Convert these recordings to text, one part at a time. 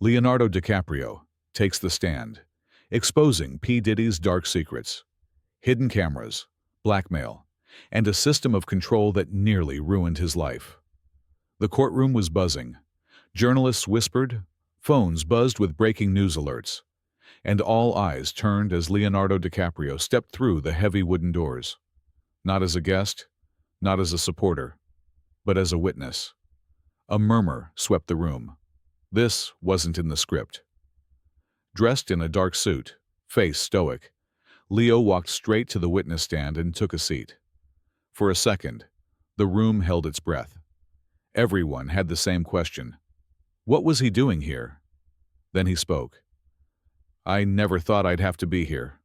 Leonardo DiCaprio takes the stand, exposing P. Diddy's dark secrets, hidden cameras, blackmail, and a system of control that nearly ruined his life. The courtroom was buzzing. Journalists whispered, phones buzzed with breaking news alerts, and all eyes turned as Leonardo DiCaprio stepped through the heavy wooden doors. Not as a guest, not as a supporter, but as a witness. A murmur swept the room. This wasn't in the script. Dressed in a dark suit, face stoic, Leo walked straight to the witness stand and took a seat. For a second, the room held its breath. Everyone had the same question. What was he doing here? Then he spoke. "I never thought I'd have to be here,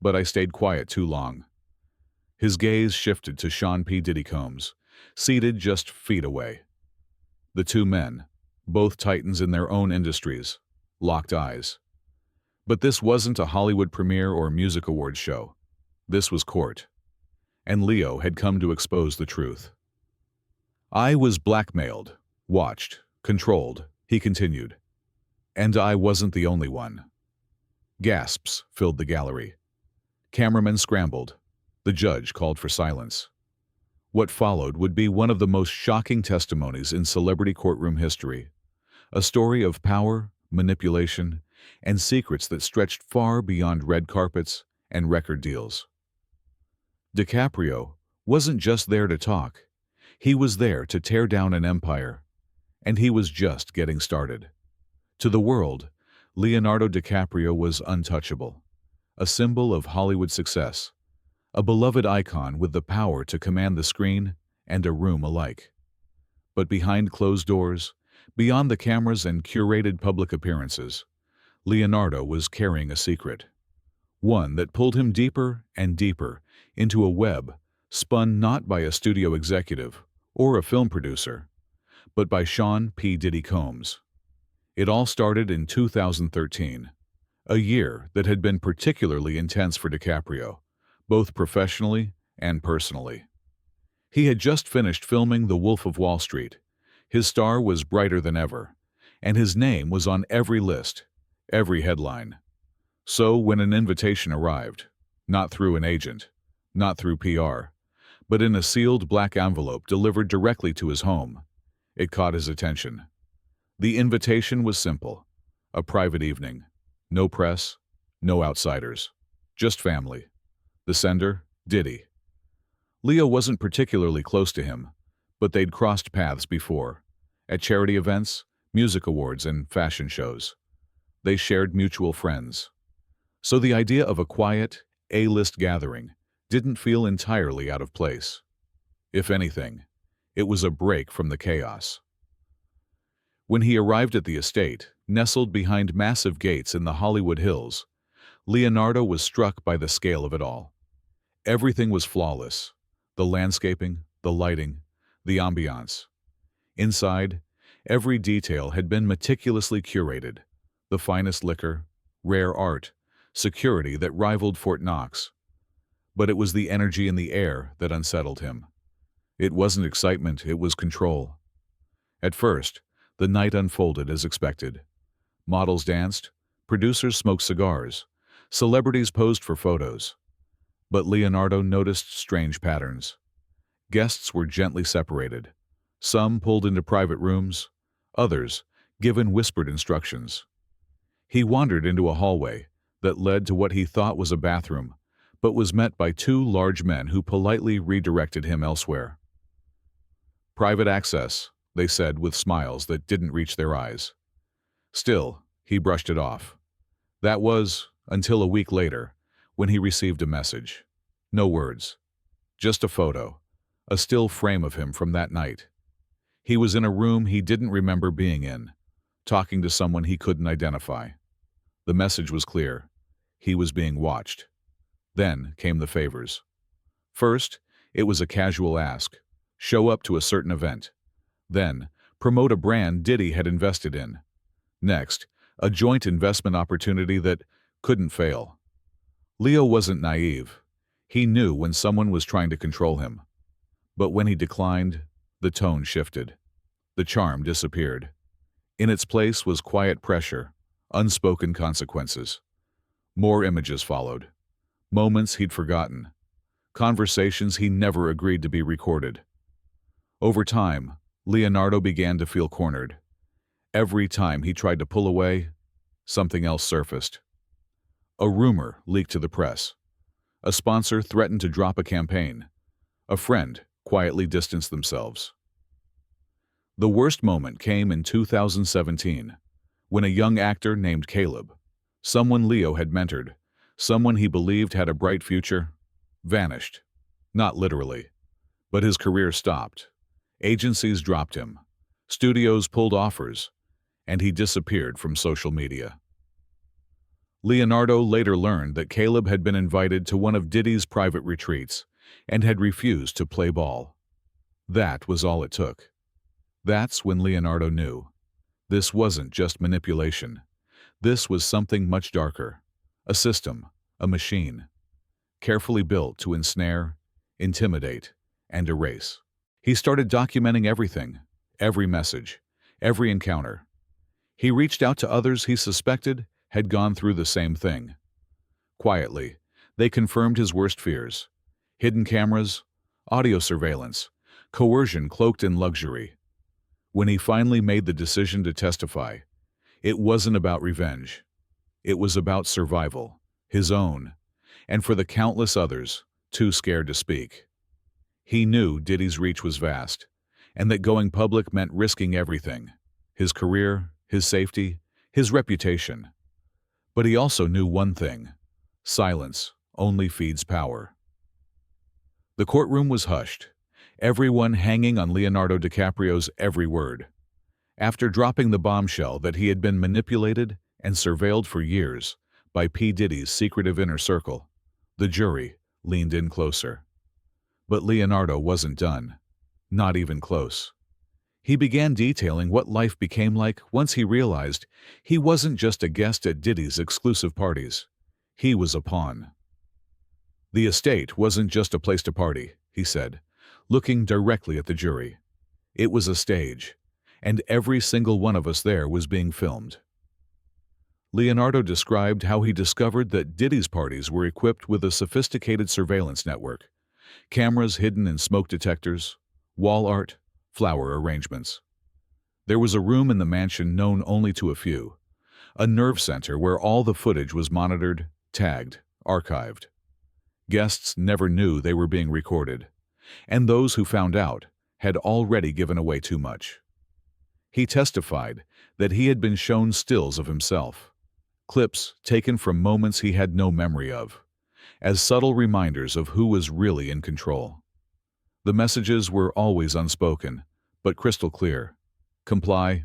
but I stayed quiet too long." His gaze shifted to Sean P. Diddy Combs, seated just feet away. The two men, both titans in their own industries, locked eyes. But this wasn't a Hollywood premiere or music awards show. This was court. And Leo had come to expose the truth. "I was blackmailed, watched, controlled," he continued. "And I wasn't the only one." Gasps filled the gallery. Cameramen scrambled. The judge called for silence. What followed would be one of the most shocking testimonies in celebrity courtroom history. A story of power, manipulation, and secrets that stretched far beyond red carpets and record deals. DiCaprio wasn't just there to talk. He was there to tear down an empire. And he was just getting started. To the world, Leonardo DiCaprio was untouchable, a symbol of Hollywood success, a beloved icon with the power to command the screen and a room alike. But behind closed doors, beyond the cameras and curated public appearances, Leonardo was carrying a secret, one that pulled him deeper and deeper into a web spun not by a studio executive or a film producer, but by Sean P. Diddy Combs. It all started in 2013, a year that had been particularly intense for DiCaprio, both professionally and personally. He had just finished filming The Wolf of Wall Street. His star was brighter than ever, and his name was on every list, every headline. So when an invitation arrived, not through an agent, not through PR, but in a sealed black envelope delivered directly to his home, it caught his attention. The invitation was simple, a private evening. No press, no outsiders, just family. The sender, Diddy. Leo wasn't particularly close to him, but they'd crossed paths before, at charity events, music awards, and fashion shows. They shared mutual friends. So the idea of a quiet, A-list gathering didn't feel entirely out of place. If anything, it was a break from the chaos. When he arrived at the estate, nestled behind massive gates in the Hollywood Hills, Leonardo was struck by the scale of it all. Everything was flawless. The landscaping, the lighting, the ambiance. Inside, every detail had been meticulously curated. The finest liquor, rare art, security that rivaled Fort Knox. But it was the energy in the air that unsettled him. It wasn't excitement, it was control. At first, the night unfolded as expected. Models danced, producers smoked cigars, celebrities posed for photos. But Leonardo noticed strange patterns. Guests were gently separated. Some pulled into private rooms, others given whispered instructions. He wandered into a hallway that led to what he thought was a bathroom, but was met by two large men who politely redirected him elsewhere. "Private access," they said with smiles that didn't reach their eyes. Still, he brushed it off. That was until a week later, when he received a message. No words. Just a photo. A still frame of him from that night. He was in a room he didn't remember being in, talking to someone he couldn't identify. The message was clear. He was being watched. Then came the favors. First, it was a casual ask. Show up to a certain event. Then, promote a brand Diddy had invested in. Next, a joint investment opportunity that couldn't fail. Leo wasn't naive. He knew when someone was trying to control him. But when he declined, the tone shifted. The charm disappeared. In its place was quiet pressure, unspoken consequences. More images followed. Moments he'd forgotten. Conversations he never agreed to be recorded. Over time, Leonardo began to feel cornered. Every time he tried to pull away, something else surfaced. A rumor leaked to the press. A sponsor threatened to drop a campaign. A friend quietly distanced themselves. The worst moment came in 2017, when a young actor named Caleb, someone Leo had mentored, someone he believed had a bright future, vanished. Not literally, but his career stopped. Agencies dropped him. Studios pulled offers, and he disappeared from social media. Leonardo later learned that Caleb had been invited to one of Diddy's private retreats and had refused to play ball. That was all it took. That's when Leonardo knew. This wasn't just manipulation. This was something much darker. A system, a machine, carefully built to ensnare, intimidate, and erase. He started documenting everything, every message, every encounter. He reached out to others he suspected had gone through the same thing. Quietly, they confirmed his worst fears: hidden cameras, audio surveillance, coercion cloaked in luxury. When he finally made the decision to testify, it wasn't about revenge. It was about survival, his own, and for the countless others too scared to speak. He knew Diddy's reach was vast, and that going public meant risking everything: his career, his safety, his reputation. But he also knew one thing: silence only feeds power. The courtroom was hushed, everyone hanging on Leonardo DiCaprio's every word. After dropping the bombshell that he had been manipulated and surveilled for years by P. Diddy's secretive inner circle, the jury leaned in closer. But Leonardo wasn't done. Not even close. He began detailing what life became like once he realized he wasn't just a guest at Diddy's exclusive parties. He was a pawn. The estate wasn't just a place to party, he said, looking directly at the jury. It was a stage, and every single one of us there was being filmed. Leonardo described how he discovered that Diddy's parties were equipped with a sophisticated surveillance network, cameras hidden in smoke detectors, wall art, flower arrangements. There was a room in the mansion known only to a few, a nerve center where all the footage was monitored, tagged, archived. Guests never knew they were being recorded, and those who found out had already given away too much. He testified that he had been shown stills of himself, clips taken from moments he had no memory of, as subtle reminders of who was really in control. The messages were always unspoken, but crystal clear: comply,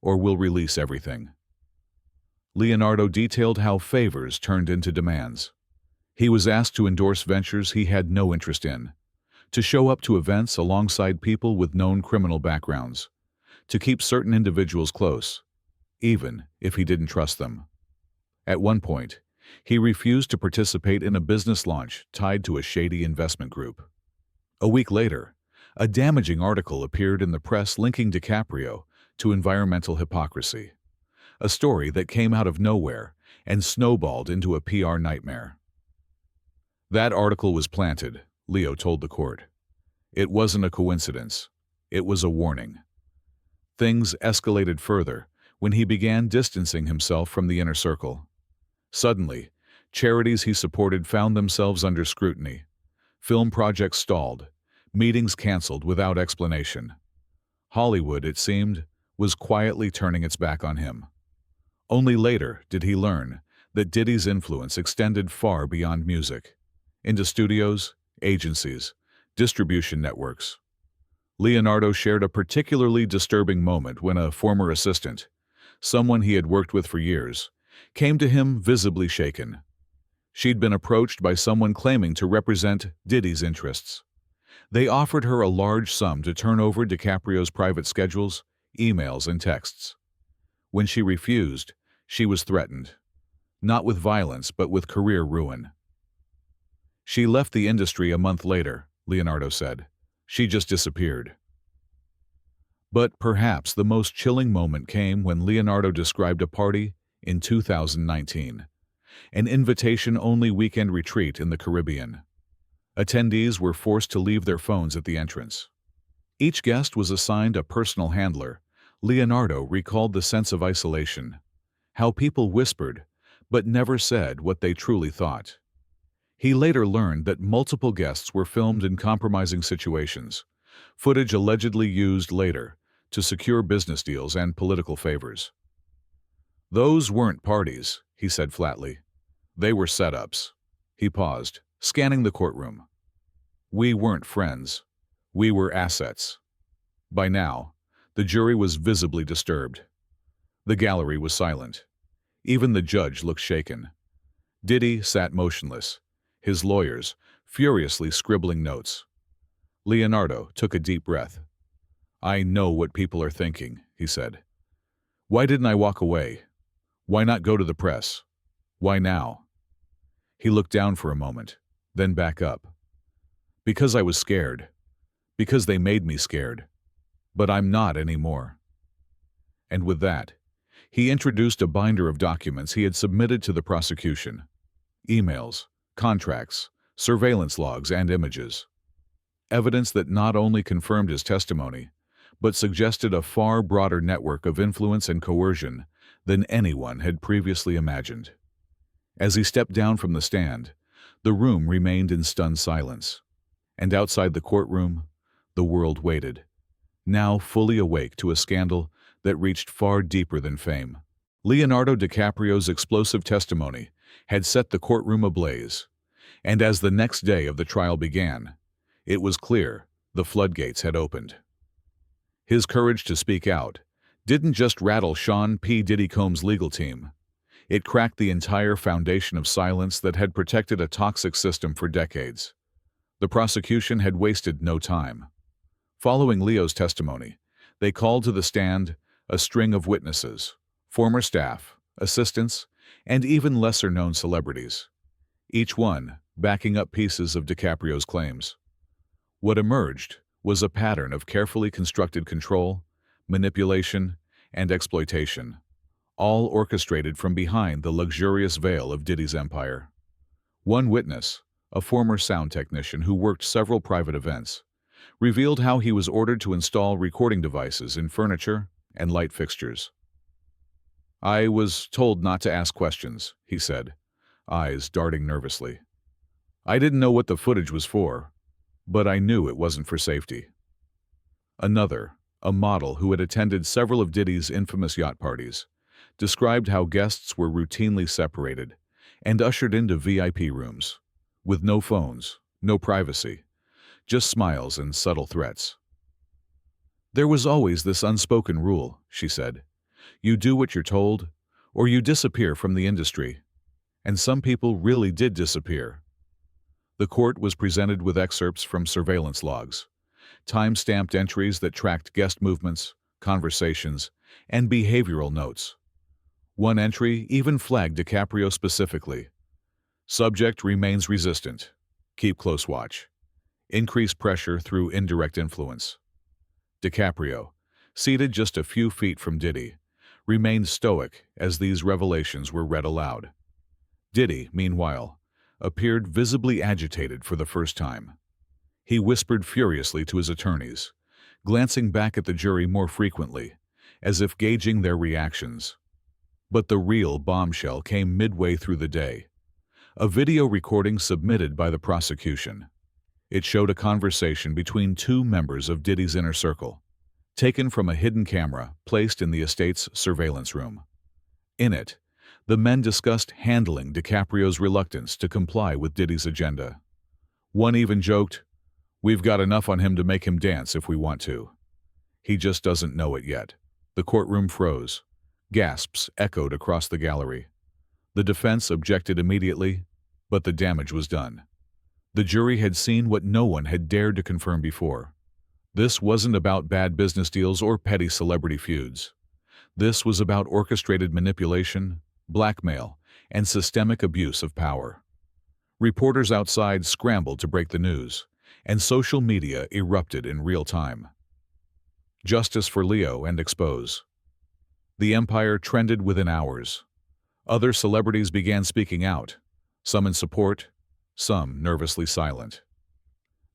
or we'll release everything. Leonardo detailed how favors turned into demands. He was asked to endorse ventures he had no interest in, to show up to events alongside people with known criminal backgrounds, to keep certain individuals close, even if he didn't trust them. At one point, he refused to participate in a business launch tied to a shady investment group. A week later, a damaging article appeared in the press linking DiCaprio to environmental hypocrisy, a story that came out of nowhere and snowballed into a PR nightmare. That article was planted, Leo told the court. It wasn't a coincidence. It was a warning. Things escalated further when he began distancing himself from the inner circle. Suddenly, charities he supported found themselves under scrutiny. Film projects stalled, meetings canceled without explanation. Hollywood, it seemed, was quietly turning its back on him. Only later did he learn that Diddy's influence extended far beyond music, into studios, agencies, distribution networks. Leonardo shared a particularly disturbing moment when a former assistant, someone he had worked with for years, came to him visibly shaken. She'd been approached by someone claiming to represent Diddy's interests. They offered her a large sum to turn over DiCaprio's private schedules, emails, and texts. When she refused, she was threatened, not with violence but with career ruin. She left the industry a month later, Leonardo said. She just disappeared. But perhaps the most chilling moment came when Leonardo described a party in 2019, an invitation-only weekend retreat in the Caribbean. Attendees were forced to leave their phones at the entrance. Each guest was assigned a personal handler. Leonardo recalled the sense of isolation, how people whispered but never said what they truly thought. He later learned that multiple guests were filmed in compromising situations, footage allegedly used later to secure business deals and political favors. "Those weren't parties," he said flatly. "They were setups." He paused, scanning the courtroom. "We weren't friends. We were assets." By now, the jury was visibly disturbed. The gallery was silent. Even the judge looked shaken. Diddy sat motionless, his lawyers furiously scribbling notes. Leonardo took a deep breath. "I know what people are thinking," he said. "Why didn't I walk away? Why not go to the press? Why now?" He looked down for a moment, then back up. "Because I was scared. Because they made me scared. But I'm not anymore." And with that, he introduced a binder of documents he had submitted to the prosecution. Emails, contracts, surveillance logs, and images. Evidence that not only confirmed his testimony, but suggested a far broader network of influence and coercion than anyone had previously imagined. As he stepped down from the stand, the room remained in stunned silence. And outside the courtroom, the world waited, now fully awake to a scandal that reached far deeper than fame. Leonardo DiCaprio's explosive testimony had set the courtroom ablaze, and as the next day of the trial began, it was clear the floodgates had opened. His courage to speak out didn't just rattle Sean P. Diddy Combs' legal team. It cracked the entire foundation of silence that had protected a toxic system for decades. The prosecution had wasted no time. Following Leo's testimony, they called to the stand a string of witnesses, former staff, assistants, and even lesser-known celebrities, each one backing up pieces of DiCaprio's claims. What emerged was a pattern of carefully constructed control, manipulation, and exploitation, all orchestrated from behind the luxurious veil of Diddy's empire. One witness, a former sound technician who worked several private events, revealed how he was ordered to install recording devices in furniture and light fixtures. "I was told not to ask questions," he said, eyes darting nervously. "I didn't know what the footage was for, but I knew it wasn't for safety." Another, a model who had attended several of Diddy's infamous yacht parties, described how guests were routinely separated and ushered into VIP rooms, with no phones, no privacy, just smiles and subtle threats. "There was always this unspoken rule," she said. "You do what you're told, or you disappear from the industry." And some people really did disappear. The court was presented with excerpts from surveillance logs, time-stamped entries that tracked guest movements, conversations, and behavioral notes. One entry even flagged DiCaprio specifically. "Subject remains resistant. Keep close watch. Increase pressure through indirect influence." DiCaprio, seated just a few feet from Diddy, remained stoic as these revelations were read aloud. Diddy, meanwhile, appeared visibly agitated for the first time. He whispered furiously to his attorneys, glancing back at the jury more frequently, as if gauging their reactions. But the real bombshell came midway through the day. A video recording submitted by the prosecution. It showed a conversation between two members of Diddy's inner circle, taken from a hidden camera placed in the estate's surveillance room. In it, the men discussed handling DiCaprio's reluctance to comply with Diddy's agenda. One even joked, "We've got enough on him to make him dance if we want to. He just doesn't know it yet." The courtroom froze. Gasps echoed across the gallery. The defense objected immediately, but the damage was done. The jury had seen what no one had dared to confirm before. This wasn't about bad business deals or petty celebrity feuds. This was about orchestrated manipulation, blackmail, and systemic abuse of power. Reporters outside scrambled to break the news, and social media erupted in real time. Justice for Leo and expose. The empire trended within hours. Other celebrities began speaking out, some in support, some nervously silent.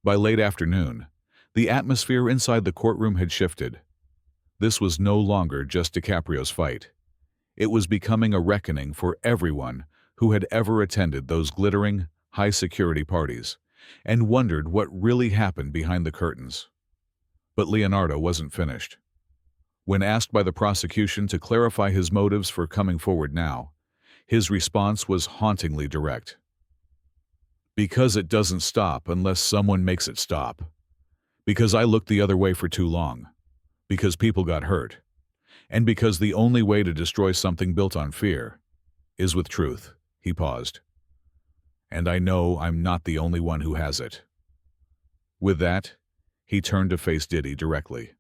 By late afternoon, the atmosphere inside the courtroom had shifted. This was no longer just DiCaprio's fight. It was becoming a reckoning for everyone who had ever attended those glittering, high-security parties and wondered what really happened behind the curtains. But Leonardo wasn't finished. When asked by the prosecution to clarify his motives for coming forward now, his response was hauntingly direct. Because it doesn't stop unless someone makes it stop. Because I looked the other way for too long. Because people got hurt. And because the only way to destroy something built on fear is with truth. He paused. And I know I'm not the only one who has it. With that, he turned to face Diddy directly.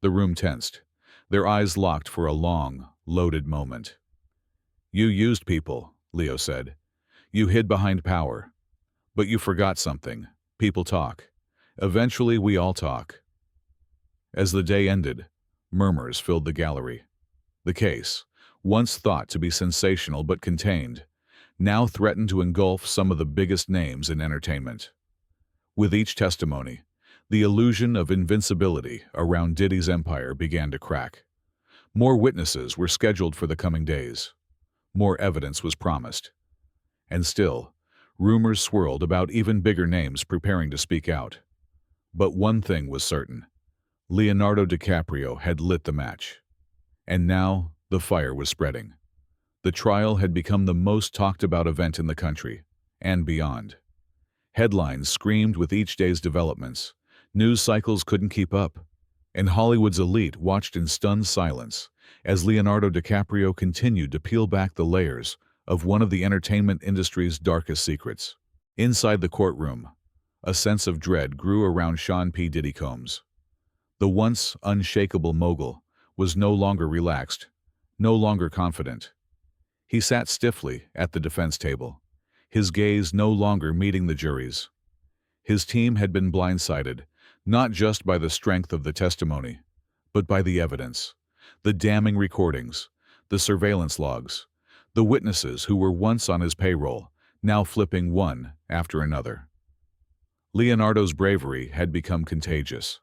The room tensed, their eyes locked for a long, loaded moment. You used people, Leo said. You hid behind power. But you forgot something. People talk. Eventually, we all talk. As the day ended, murmurs filled the gallery. The case, once thought to be sensational but contained, now threatened to engulf some of the biggest names in entertainment. With each testimony, the illusion of invincibility around Diddy's empire began to crack. More witnesses were scheduled for the coming days. More evidence was promised. And still, rumors swirled about even bigger names preparing to speak out. But one thing was certain. Leonardo DiCaprio had lit the match. And now, the fire was spreading. The trial had become the most talked about event in the country, and beyond. Headlines screamed with each day's developments. News cycles couldn't keep up, and Hollywood's elite watched in stunned silence as Leonardo DiCaprio continued to peel back the layers of one of the entertainment industry's darkest secrets. Inside the courtroom, a sense of dread grew around Sean P. Diddy Combs. The once unshakable mogul was no longer relaxed, no longer confident. He sat stiffly at the defense table, his gaze no longer meeting the jury's. His team had been blindsided, not just by the strength of the testimony, but by the evidence, the damning recordings, the surveillance logs, the witnesses who were once on his payroll, now flipping one after another. Leonardo's bravery had become contagious,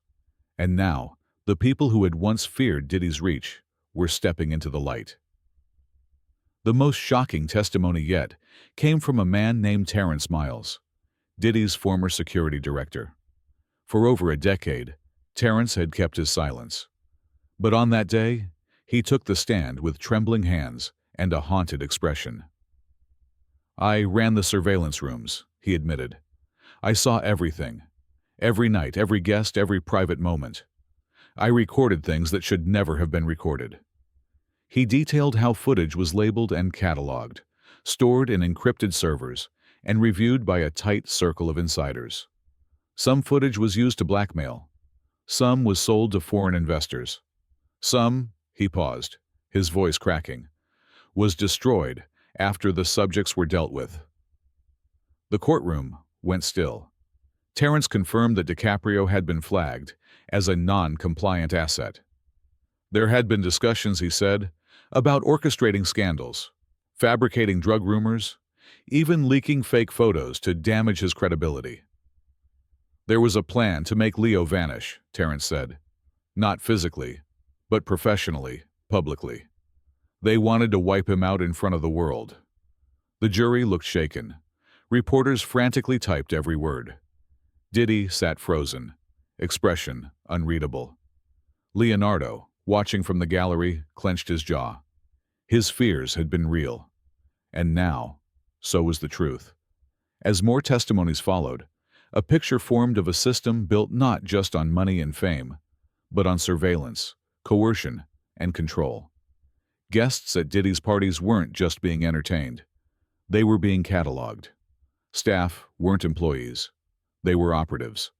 and now the people who had once feared Diddy's reach were stepping into the light. The most shocking testimony yet came from a man named Terrence Miles, Diddy's former security director. For over a decade, Terrence had kept his silence. But on that day, he took the stand with trembling hands and a haunted expression. I ran the surveillance rooms, he admitted. I saw everything. Every night, every guest, every private moment. I recorded things that should never have been recorded. He detailed how footage was labeled and cataloged, stored in encrypted servers, and reviewed by a tight circle of insiders. Some footage was used to blackmail. Some was sold to foreign investors. Some, he paused, his voice cracking, was destroyed after the subjects were dealt with. The courtroom went still. Terrence confirmed that DiCaprio had been flagged as a non-compliant asset. There had been discussions, he said, about orchestrating scandals, fabricating drug rumors, even leaking fake photos to damage his credibility. There was a plan to make Leo vanish, Terrence said. Not physically, but professionally, publicly. They wanted to wipe him out in front of the world. The jury looked shaken. Reporters frantically typed every word. Diddy sat frozen, expression unreadable. Leonardo, watching from the gallery, clenched his jaw. His fears had been real. And now, so was the truth. As more testimonies followed, a picture formed of a system built not just on money and fame, but on surveillance, coercion, and control. Guests at Diddy's parties weren't just being entertained. They were being cataloged. Staff weren't employees. They were operatives.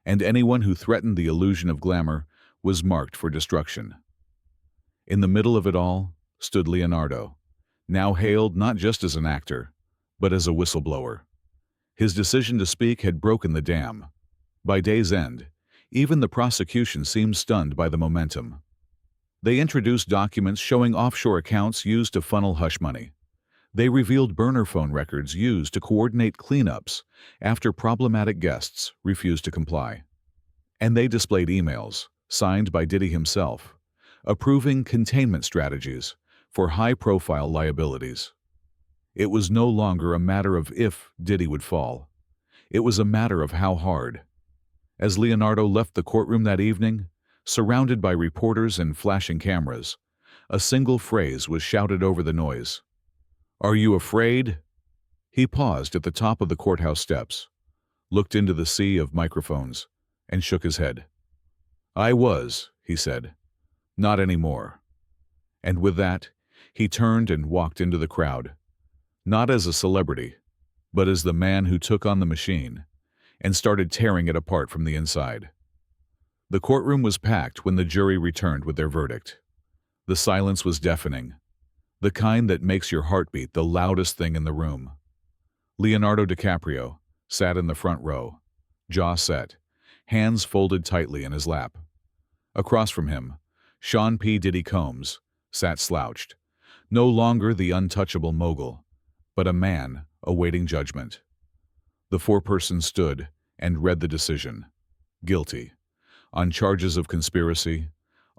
And anyone who threatened the illusion of glamour was marked for destruction. In the middle of it all stood Leonardo, now hailed not just as an actor, but as a whistleblower. His decision to speak had broken the dam. By day's end, Even the prosecution seemed stunned by the momentum. They introduced documents showing offshore accounts used to funnel hush money. They revealed burner phone records used to coordinate cleanups after problematic guests refused to comply. And they displayed emails, signed by Diddy himself, approving containment strategies for high-profile liabilities. It was no longer a matter of if Diddy would fall. It was a matter of how hard. As Leonardo left the courtroom that evening, surrounded by reporters and flashing cameras, a single phrase was shouted over the noise. "Are you afraid?" He paused at the top of the courthouse steps, looked into the sea of microphones, and shook his head. "I was," he said. "Not anymore." And with that, he turned and walked into the crowd, not as a celebrity, but as the man who took on the machine and started tearing it apart from the inside. The courtroom was packed when the jury returned with their verdict. The silence was deafening, the kind that makes your heart beat the loudest thing in the room. Leonardo DiCaprio sat in the front row, jaw set, hands folded tightly in his lap. Across from him, Sean P. Diddy Combs sat slouched, no longer the untouchable mogul, but a man awaiting judgment. The foreperson stood and read the decision. Guilty, on charges of conspiracy,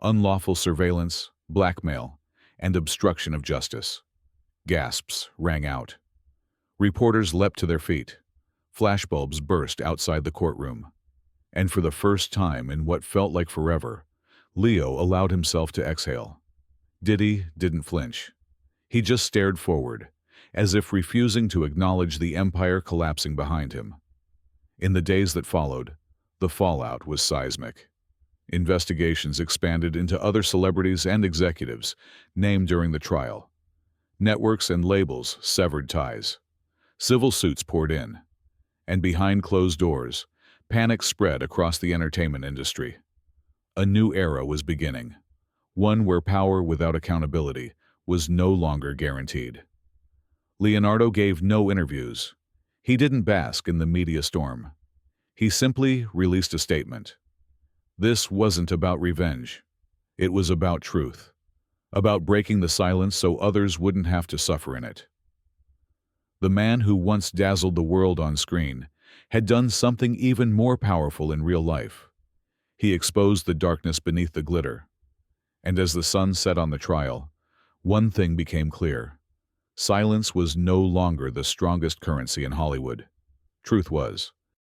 unlawful surveillance, blackmail, and obstruction of justice. Gasps rang out. Reporters leapt to their feet. Flashbulbs burst outside the courtroom. And for the first time in what felt like forever, Leo allowed himself to exhale. Diddy didn't flinch. He just stared forward, as if refusing to acknowledge the empire collapsing behind him. In the days that followed, the fallout was seismic. Investigations expanded into other celebrities and executives named during the trial. Networks and labels severed ties. Civil suits poured in. And behind closed doors, panic spread across the entertainment industry. A new era was beginning, one where power without accountability was no longer guaranteed. Leonardo gave no interviews. He didn't bask in the media storm. He simply released a statement. This wasn't about revenge. It was about truth, about breaking the silence so others wouldn't have to suffer in it. The man who once dazzled the world on screen had done something even more powerful in real life. He exposed the darkness beneath the glitter. And as the sun set on the trial, one thing became clear. Silence was no longer the strongest currency in Hollywood. Truth was.